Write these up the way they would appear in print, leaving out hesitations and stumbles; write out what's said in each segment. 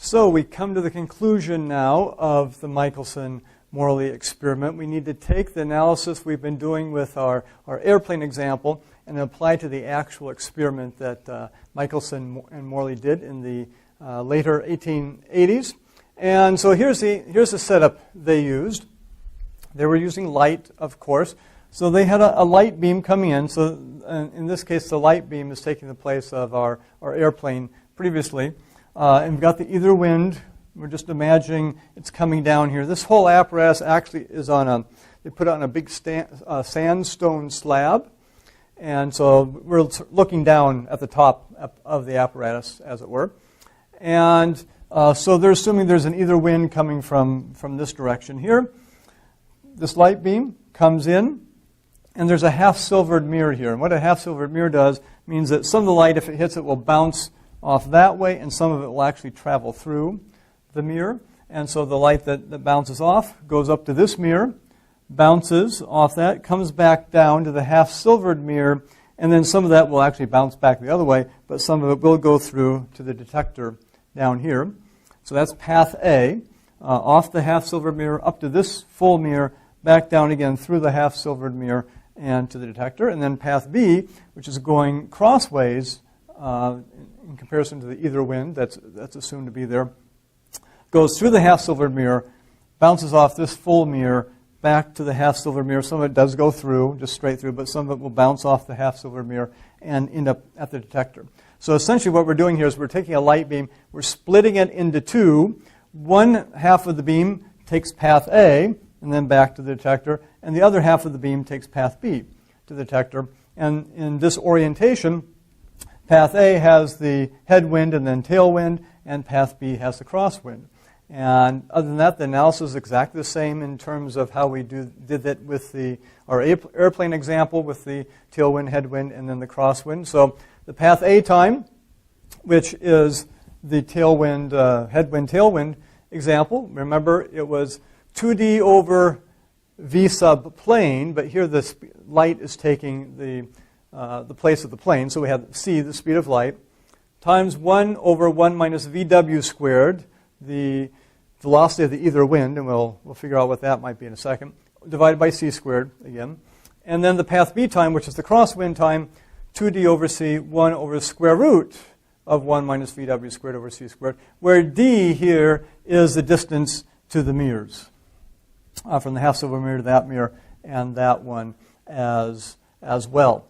So we come to the conclusion now of the Michelson Morley experiment. We need to take the analysis we've been doing with our airplane example and apply to the actual experiment that Michelson and Morley did in the later 1880s. And so here's the setup they used. They were using light, of course. So they had a light beam coming in. So in this case, the light beam is taking the place of our airplane previously. And we've got the ether wind. We're just imagining it's coming down here. This whole apparatus actually is they put it on a big sandstone slab. And so we're looking down at the top of the apparatus, as it were. And so they're assuming there's an ether wind coming from this direction here. This light beam comes in, and there's a half-silvered mirror here. And what a half-silvered mirror does means that some of the light, if it hits it, will bounce off that way, and some of it will actually travel through the mirror. And so the light that bounces off goes up to this mirror, bounces off that, comes back down to the half-silvered mirror, and then some of that will actually bounce back the other way, but some of it will go through to the detector down here. So that's path A, off the half-silvered mirror, up to this full mirror, back down again through the half-silvered mirror and to the detector. And then path B, which is going crossways in comparison to the ether wind that's assumed to be there, goes through the half-silvered mirror, bounces off this full mirror, back to the half-silvered mirror. Some of it does go through, just straight through, but some of it will bounce off the half-silvered mirror and end up at the detector. So essentially what we're doing here is we're taking a light beam, we're splitting it into two. One half of the beam takes path A and then back to the detector, and the other half of the beam takes path B to the detector. And in this orientation, path A has the headwind and then tailwind, and path B has the crosswind. And other than that, the analysis is exactly the same in terms of how we did that with our airplane example with the tailwind, headwind, and then the crosswind. So the path A time, which is the tailwind, headwind, tailwind example, remember it was 2D over v sub plane, but here the light is taking the place of the plane. So we have c, the speed of light, times 1 over 1 minus vw squared, the velocity of the ether wind, and we'll figure out what that might be in a second, divided by c squared again. And then the path b time, which is the crosswind time, 2d over c, 1 over the square root of 1 minus vw squared over c squared, where d here is the distance to the mirrors, from the half-silver mirror to that mirror, and that one as well.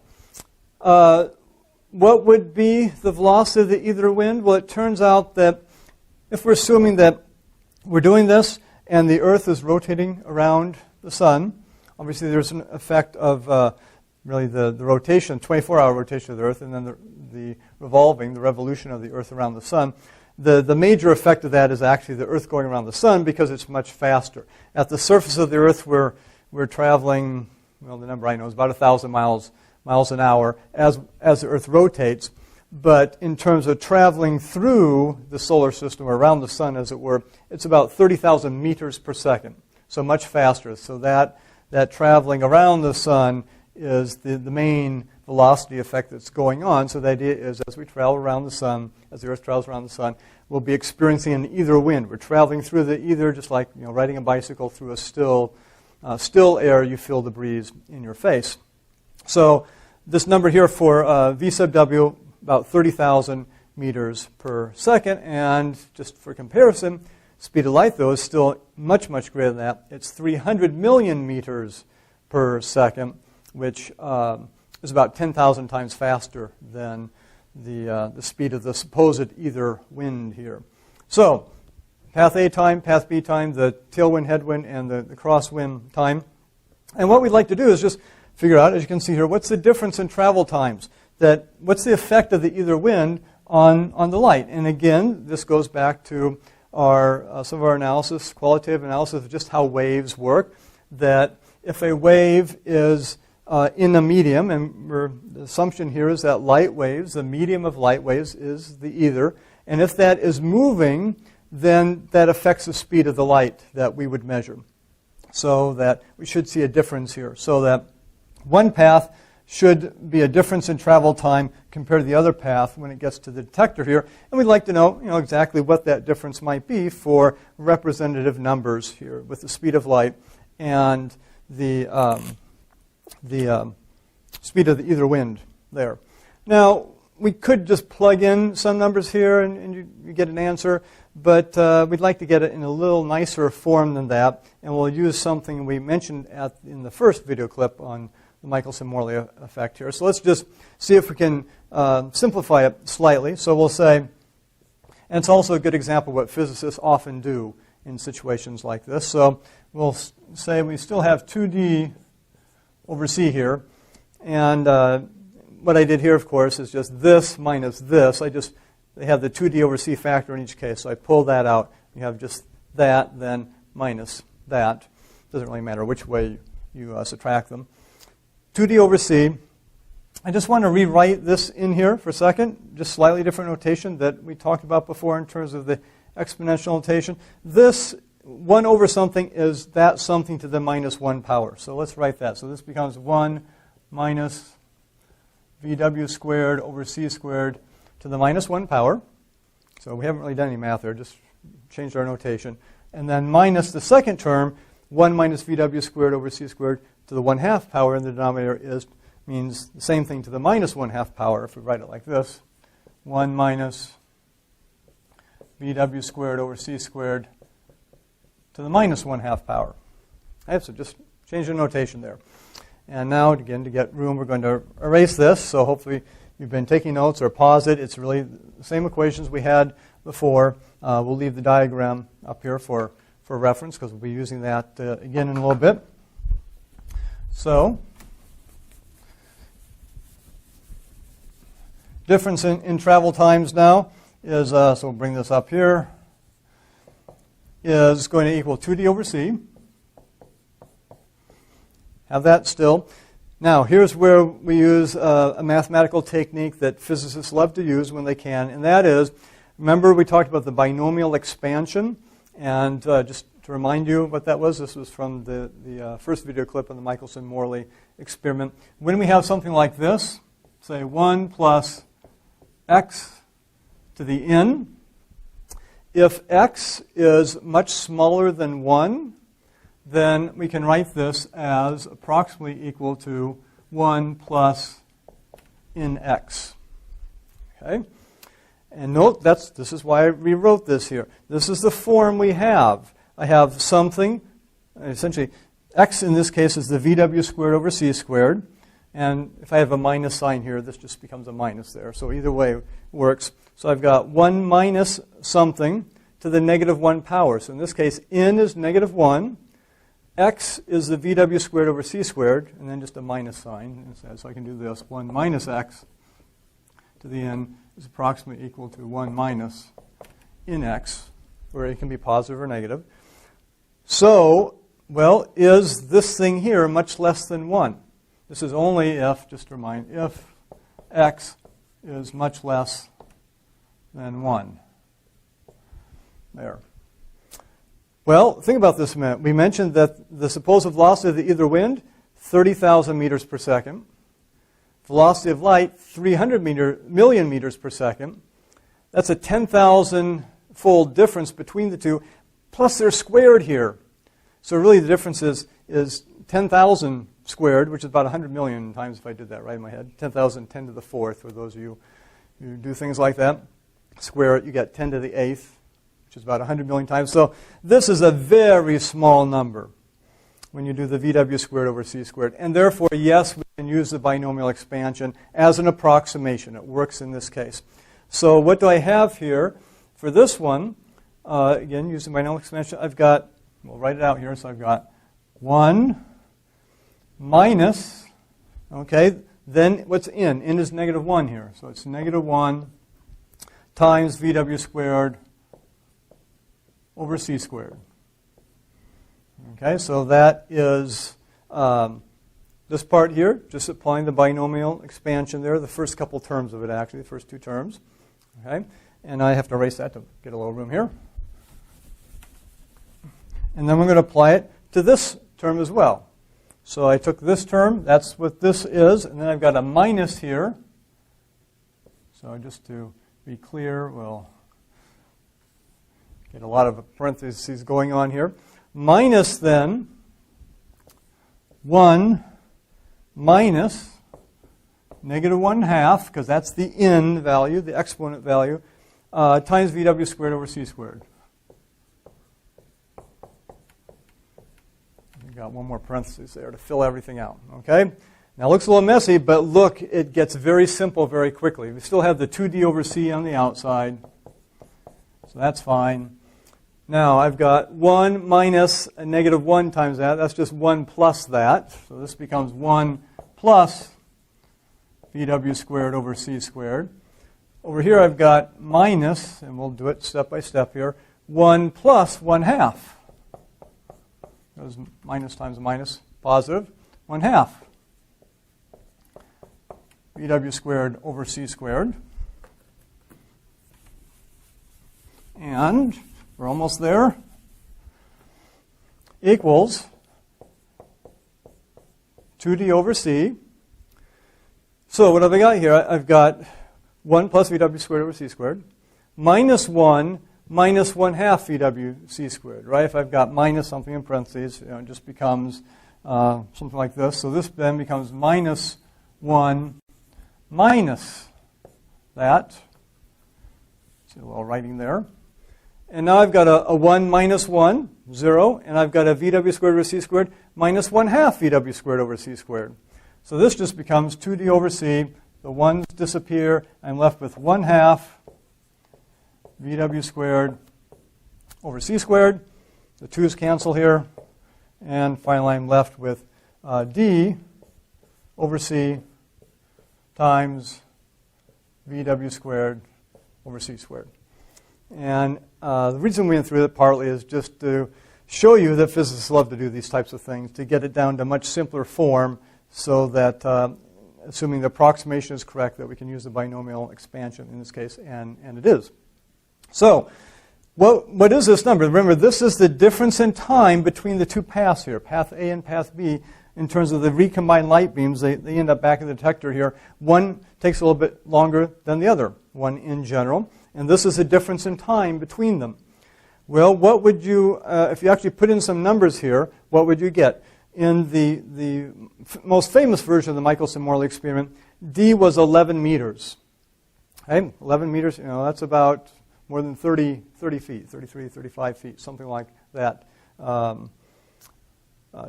What would be the velocity of the ether wind? Well, it turns out that if we're assuming that we're doing this and the Earth is rotating around the sun, obviously there's an effect of really the rotation, 24-hour rotation of the Earth, and then the revolution of the Earth around the sun. The major effect of that is actually the Earth going around the sun because it's much faster. At the surface of the Earth, we're traveling, well, the number I know is about 1,000 miles an hour as the Earth rotates. But in terms of traveling through the solar system, or around the sun, as it were, it's about 30,000 meters per second, so much faster. So that traveling around the sun is the main velocity effect that's going on. So the idea is as we travel around the sun, as the Earth travels around the sun, we'll be experiencing an ether wind. We're traveling through the ether just like riding a bicycle through a still air. You feel the breeze in your face. So this number here for v sub w, about 30,000 meters per second. And just for comparison, speed of light, though, is still much, much greater than that. It's 300 million meters per second, which is about 10,000 times faster than the speed of the supposed ether wind here. So path A time, path B time, the tailwind, headwind, and the crosswind time. And what we'd like to do is just figure out, as you can see here, what's the difference in travel times? What's the effect of the ether wind on the light? And again, this goes back to some of our analysis, qualitative analysis of just how waves work, that if a wave is in a medium, and the assumption here is that light waves, the medium of light waves is the ether, and if that is moving, then that affects the speed of the light that we would measure. So that we should see a difference here. So that one path should be a difference in travel time compared to the other path when it gets to the detector here. And we'd like to know, exactly what that difference might be for representative numbers here with the speed of light and the speed of the ether wind there. Now, we could just plug in some numbers here and you get an answer, but we'd like to get it in a little nicer form than that, and we'll use something we mentioned in the first video clip on the Michelson Morley effect here. So let's just see if we can simplify it slightly. So we'll say, and it's also a good example of what physicists often do in situations like this. So we'll say we still have 2d over c here, and what I did here, of course, is just this minus this. They have the 2d over c factor in each case, so I pull that out. You have just that, then minus that. Doesn't really matter which way you subtract them. 2d over c. I just want to rewrite this in here for a second, just slightly different notation that we talked about before in terms of the exponential notation. This 1 over something is that something to the minus 1 power. So let's write that. So this becomes 1 minus VW squared over c squared to the minus 1 power. So we haven't really done any math there, just changed our notation. And then minus the second term, 1 minus VW squared over c squared to the 1/2 power in the denominator means the same thing to the minus 1/2 power if we write it like this. 1 minus VW squared over c squared to the minus 1/2 power. Okay, so just change the notation there. And now, again, to get room, we're going to erase this. So hopefully you've been taking notes or pause it. It's really the same equations we had before. We'll leave the diagram up here for reference because we'll be using that again in a little bit. So difference in travel times now is, so we'll bring this up here, is going to equal 2d over c. Have that still. Now, here's where we use a mathematical technique that physicists love to use when they can, and that is, remember we talked about the binomial expansion, and just to remind you what that was, this was from the first video clip on the Michelson Morley experiment. When we have something like this, say 1 plus x to the n, if x is much smaller than 1, then we can write this as approximately equal to 1 plus nx. Okay? And note, this is why I rewrote this here. This is the form we have. I have something, essentially, x in this case is the VW squared over c squared. And if I have a minus sign here, this just becomes a minus there. So either way works. So I've got 1 minus something to the negative 1 power. So in this case, n is negative 1. X is the VW squared over c squared, and then just a minus sign instead. So I can do this. 1 minus x to the n is approximately equal to 1 minus nx, where it can be positive or negative. So, well, is this thing here much less than 1? This is only if, just to remind, if x is much less than 1. There. Well, think about this a minute. We mentioned that the supposed velocity of the ether wind, 30,000 meters per second. Velocity of light, 300 million meters per second. That's a 10,000-fold difference between the two, plus they're squared here. So really the difference is 10,000 squared, which is about 100 million times, if I did that right in my head. 10,000, 10 to the 4th, for those of you who do things like that. Square it, you get 10 to the 8th, which is about 100 million times. So this is a very small number when you do the VW squared over c squared. And therefore, yes, we can use the binomial expansion as an approximation. It works in this case. So what do I have here? For this one, again, using binomial expansion, I've got, we'll write it out here, so I've got 1 minus, okay, then what's n? N is negative 1 here. So it's negative 1 times VW squared over c squared. Okay, so that is this part here, just applying the binomial expansion there, the first couple terms of it actually, the first two terms. Okay, and I have to erase that to get a little room here. And then we're going to apply it to this term as well. So I took this term, that's what this is, and then I've got a minus here. So just to be clear, we'll get a lot of parentheses going on here. Minus then 1 minus negative 1/2, because that's the n value, the exponent value, times VW squared over c squared. We've got one more parenthesis there to fill everything out. Okay? Now it looks a little messy, but look, it gets very simple very quickly. We still have the 2d over c on the outside, so that's fine. Now I've got 1 minus a negative 1 times that. That's just 1 plus that. So this becomes 1 plus VW squared over c squared. Over here I've got minus, and we'll do it step by step here, 1 plus 1/2. Because minus times minus, positive, 1/2. VW squared over c squared. And we're almost there. Equals 2d over c. So what have I got here? I've got 1 plus VW squared over c squared minus 1 minus 1/2 VW c squared, right? If I've got minus something in parentheses, it just becomes something like this. So this then becomes minus 1 minus that. See a little writing there. And now I've got a 1 minus 1, 0, and I've got a VW squared over c squared minus 1/2 VW squared over c squared. So this just becomes 2d over c. The 1's disappear. I'm left with 1/2 VW squared over c squared. The 2's cancel here. And finally, I'm left with d over c times VW squared over c squared. And the reason we went through that partly is just to show you that physicists love to do these types of things, to get it down to much simpler form so that, assuming the approximation is correct, that we can use the binomial expansion in this case, and it is. So what is this number? Remember, this is the difference in time between the two paths here, path A and path B, in terms of the recombined light beams. They end up back in the detector here. One takes a little bit longer than the other, one in general. And this is a difference in time between them. Well, what would you, if you actually put in some numbers here, what would you get? In the most famous version of the Michelson Morley experiment, D was 11 meters. Okay? 11 meters, that's about more than 30 feet, 33, 35 feet, something like that.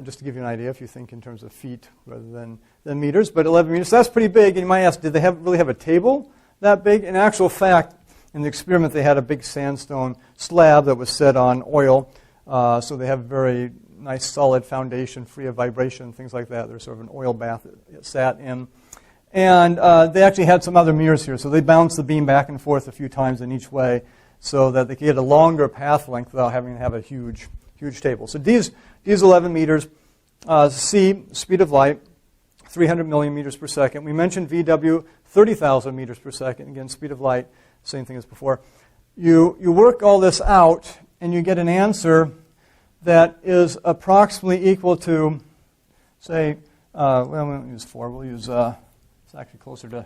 Just to give you an idea, if you think in terms of feet rather than meters, but 11 meters, so that's pretty big. And you might ask, did they really have a table that big? In actual fact, in the experiment, they had a big sandstone slab that was set on oil, so they have a very nice solid foundation, free of vibration, things like that. There's sort of an oil bath it sat in. And they actually had some other mirrors here, so they bounced the beam back and forth a few times in each way so that they could get a longer path length without having to have a huge table. So D's 11 meters. C, speed of light, 300 million meters per second. We mentioned VW, 30,000 meters per second. Again, speed of light, same thing as before. You work all this out, and you get an answer that is approximately equal to, say, well, we won't use 4. We'll use, it's actually closer to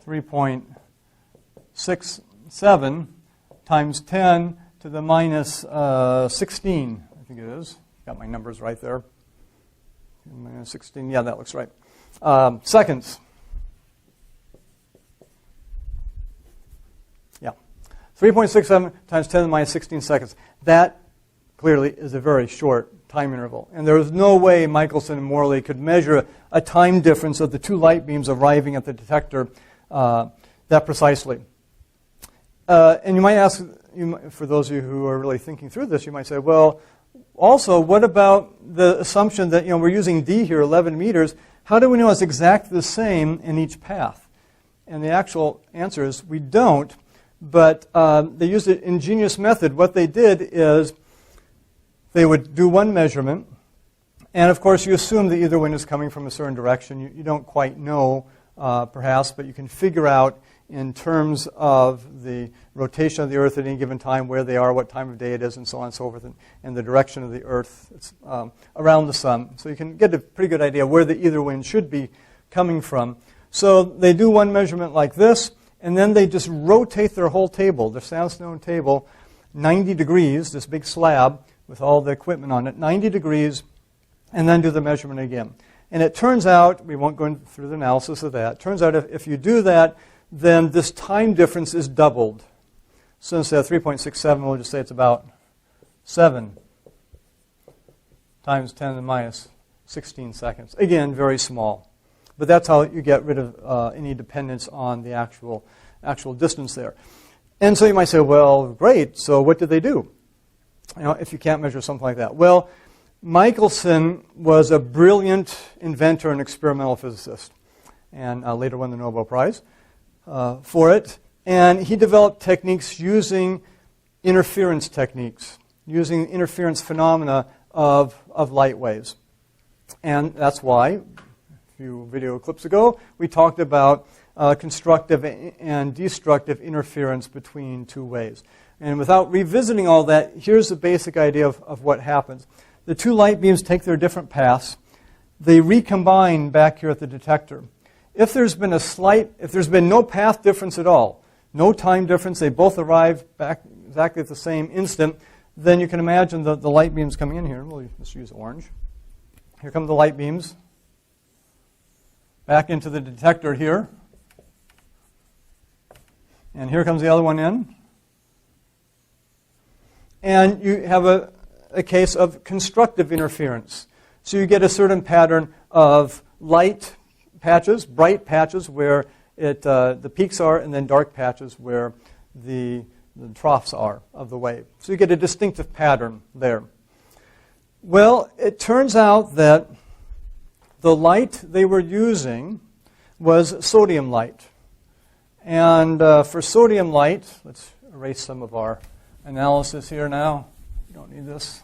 3.67 times 10 to the minus 16, I think it is. Got my numbers right there. Minus 16, yeah, that looks right. Seconds. Yeah. 3.67 times 10 to the minus 16 seconds. That clearly is a very short time interval. And there was no way Michelson and Morley could measure a time difference of the two light beams arriving at the detector that precisely. And you might ask, for those of you who are really thinking through this, you might say, well, also, what about the assumption that we're using D here, 11 meters? How do we know it's exactly the same in each path? And the actual answer is we don't, but they used an ingenious method. What they did is they would do one measurement, and of course you assume that either wind is coming from a certain direction. You don't quite know, perhaps, but you can figure out in terms of the rotation of the Earth at any given time, where they are, what time of day it is, and so on and so forth, and the direction of the Earth around the sun. So you can get a pretty good idea where the ether wind should be coming from. So they do one measurement like this, and then they just rotate their whole table, their sandstone table, 90 degrees, this big slab with all the equipment on it, 90 degrees, and then do the measurement again. And it turns out, we won't go through the analysis of that, it turns out if you do that, then this time difference is doubled. So instead of 3.67, we'll just say it's about 7 times 10 to the minus 16 seconds. Again, very small. But that's how you get rid of any dependence on the actual distance there. And so you might say, well, great, so what did they do? If you can't measure something like that. Well, Michelson was a brilliant inventor and experimental physicist, and later won the Nobel Prize for it. And he developed techniques using interference techniques, using interference phenomena of light waves. And that's why, a few video clips ago, we talked about constructive and destructive interference between two waves. And without revisiting all that, here's the basic idea of what happens. The two light beams take their different paths. They recombine back here at the detector. If there's been no path difference at all, no time difference, they both arrive back exactly at the same instant, then you can imagine the light beams coming in here. We'll just use orange. Here come the light beams back into the detector here. And here comes the other one in. And you have a case of constructive interference. So you get a certain pattern of light patches, bright patches where the peaks are, and then dark patches where the troughs are of the wave. So you get a distinctive pattern there. Well, it turns out that the light they were using was sodium light. And for sodium light, let's erase some of our analysis here now. We don't need this.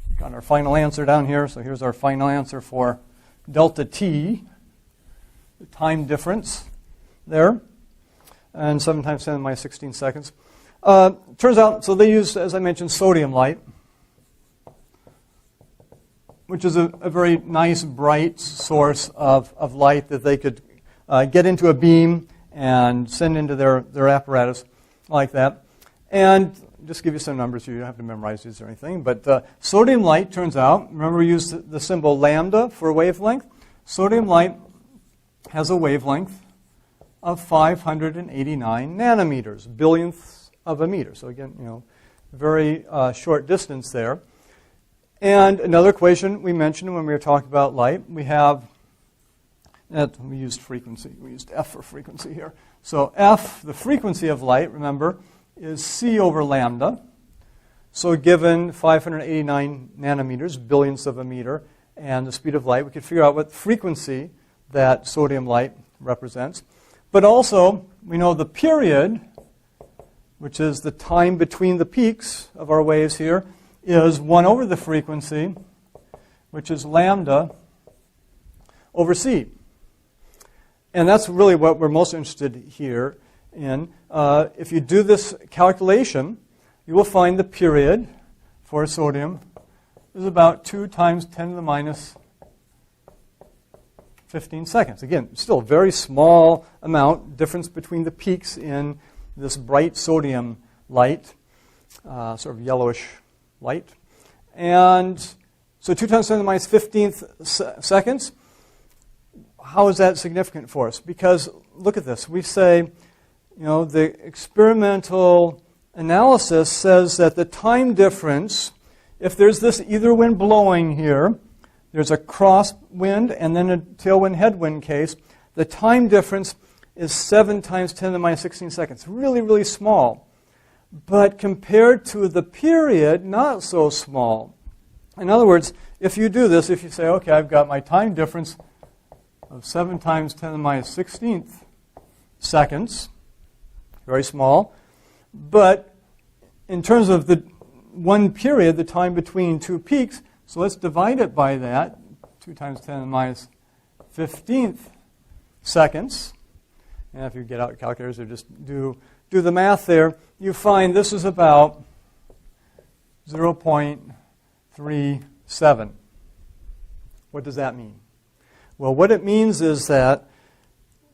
We've got our final answer down here. So here's our final answer for delta T, the time difference there, and 7 times 10 to the minus 16 seconds. Turns out, so they use, as I mentioned, sodium light, which is a very nice, bright source of light that they could get into a beam and send into their apparatus like that. And just give you some numbers here. You don't have to memorize these or anything. But sodium light, turns out, remember we used the symbol lambda for wavelength? Sodium light has a wavelength of 589 nanometers, billionths of a meter. So again, very short distance there. And another equation we mentioned when we were talking about light, we used frequency. We used F for frequency here. So F, the frequency of light, remember, is c over lambda. So given 589 nanometers, billionths of a meter, and the speed of light, we could figure out what frequency that sodium light represents. But also, we know the period, which is the time between the peaks of our waves here, is 1 over the frequency, which is lambda over c. And that's really what we're most interested here in. If you do this calculation, you will find the period for sodium is about 2 times 10 to the minus 15 seconds. Again, still a very small amount, difference between the peaks in this bright sodium light, sort of yellowish light. And so 2 times 10 to the minus 15th seconds. How is that significant for us? Because look at this. We say, the experimental analysis says that the time difference, if there's this ether wind blowing here, there's a cross wind and then a tailwind headwind case, the time difference is 7 times 10 to the minus 16 seconds. Really, really small. But compared to the period, not so small. In other words, if you do this, if you say, okay, I've got my time difference of 7 times 10 to the minus 16th seconds, very small, but in terms of the one period, the time between two peaks, so let's divide it by that, 2 times 10 to the minus 15th seconds, And if you get out calculators or just do the math there, you find this is about 0.37. What does that mean? Well, what it means is that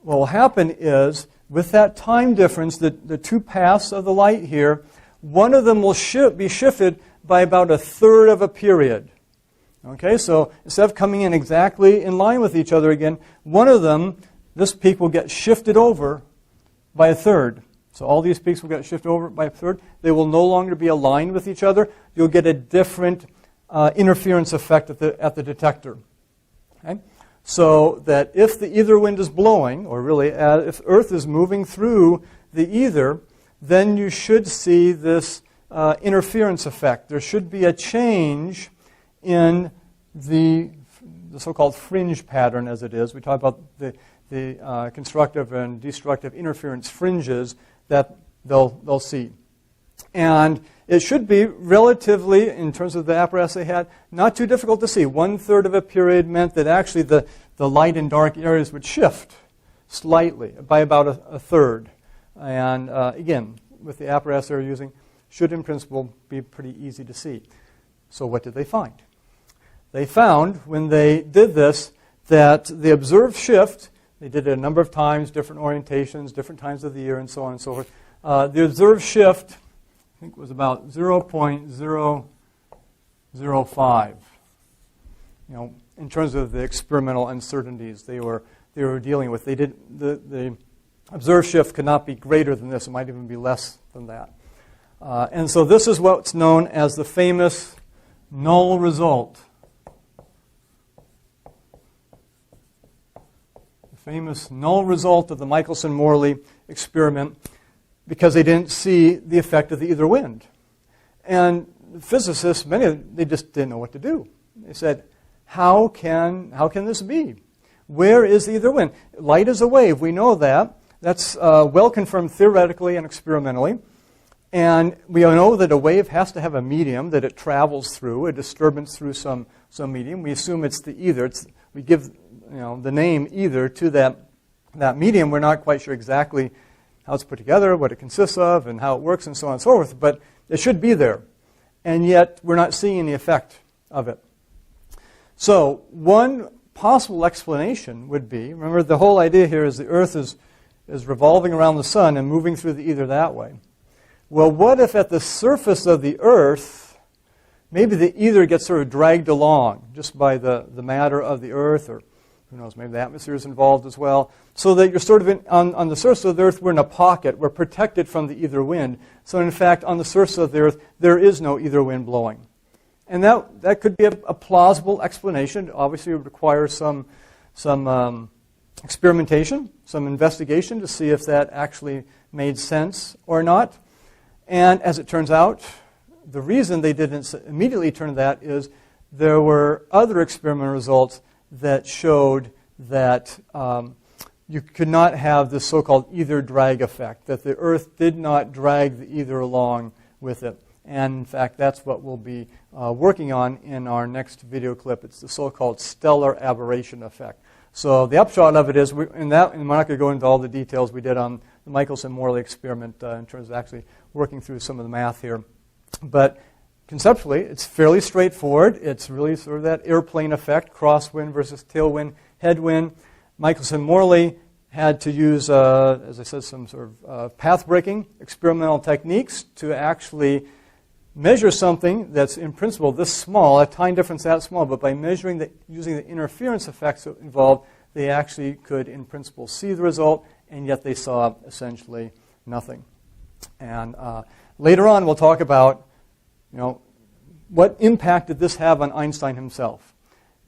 what will happen is, with that time difference, the two paths of the light here, one of them will be shifted by about a third of a period. Okay, so instead of coming in exactly in line with each other again, one of them, this peak will get shifted over by a third. So all these peaks will get shifted over by a third. They will no longer be aligned with each other. You'll get a different interference effect at the detector. Okay? So that if the ether wind is blowing, or really if Earth is moving through the ether, then you should see this interference effect. There should be a change in the so-called fringe pattern, as it is. We talk about the constructive and destructive interference fringes that they'll see. And it should be relatively, in terms of the apparatus they had, not too difficult to see. 1/3 of a period meant that actually the light and dark areas would shift slightly by about a third. And again, with the apparatus they're using, should in principle be pretty easy to see. So what did they find? They found, when they did this, that the observed shift, they did it a number of times, different orientations, different times of the year, and so on and so forth. The observed shift, I think, was about 0.005. In terms of the experimental uncertainties they were dealing with. The observed shift could not be greater than this. It might even be less than that. And so this is what's known as the famous null result. The famous null result of the Michelson Morley experiment, because they didn't see the effect of the ether wind. And physicists, many of them, they just didn't know what to do. They said, how can this be? Where is the ether wind? Light is a wave. We know that. That's well confirmed theoretically and experimentally. And we know that a wave has to have a medium that it travels through, a disturbance through some medium. We assume it's the ether. We give the name ether to that medium. We're not quite sure exactly how it's put together, what it consists of, and how it works, and so on and so forth. But it should be there. And yet we're not seeing any effect of it. So one possible explanation would be, remember the whole idea here is the Earth is revolving around the sun and moving through the ether that way. Well, what if at the surface of the Earth, maybe the ether gets sort of dragged along just by the matter of the Earth, or who knows, maybe the atmosphere is involved as well, so that you're sort of on the surface of the Earth, we're in a pocket, we're protected from the ether wind. So in fact, on the surface of the Earth, there is no ether wind blowing. And that could be a plausible explanation. Obviously, it would require some experimentation, some investigation to see if that actually made sense or not. And as it turns out, the reason they didn't immediately turn to that is there were other experimental results that showed that you could not have this so-called ether drag effect, that the Earth did not drag the ether along with it. And in fact, that's what we'll be working on in our next video clip. It's the so-called stellar aberration effect. So the upshot of it is, and I'm not going to go into all the details we did on the Michelson Morley experiment in terms of actually working through some of the math here. But conceptually, it's fairly straightforward. It's really sort of that airplane effect, crosswind versus tailwind, headwind. Michelson Morley had to use, as I said, some sort of path-breaking experimental techniques to actually measure something that's in principle this small, a time difference that small, but by measuring using the interference effects involved, they actually could in principle see the result, and yet they saw essentially nothing. And later on we'll talk about, what impact did this have on Einstein himself?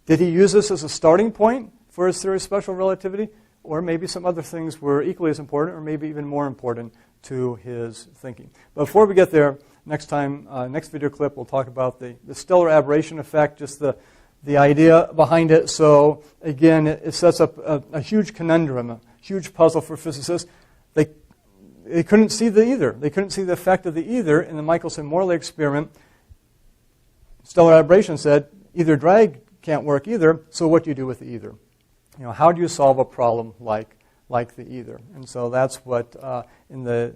Did he use this as a starting point for his theory of special relativity? Or maybe some other things were equally as important, or maybe even more important to his thinking. But before we get there, next video clip, we'll talk about the stellar aberration effect, just the idea behind it. So again, it sets up a huge conundrum, a huge puzzle for physicists. They couldn't see the ether. They couldn't see the effect of the ether in the Michelson-Morley experiment. Stellar aberration said, ether drag can't work either, so what do you do with the ether? How do you solve a problem like like the ether. And so that's what, in the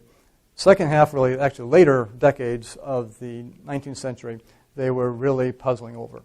second half, really, actually later decades of the 19th century, they were really puzzling over.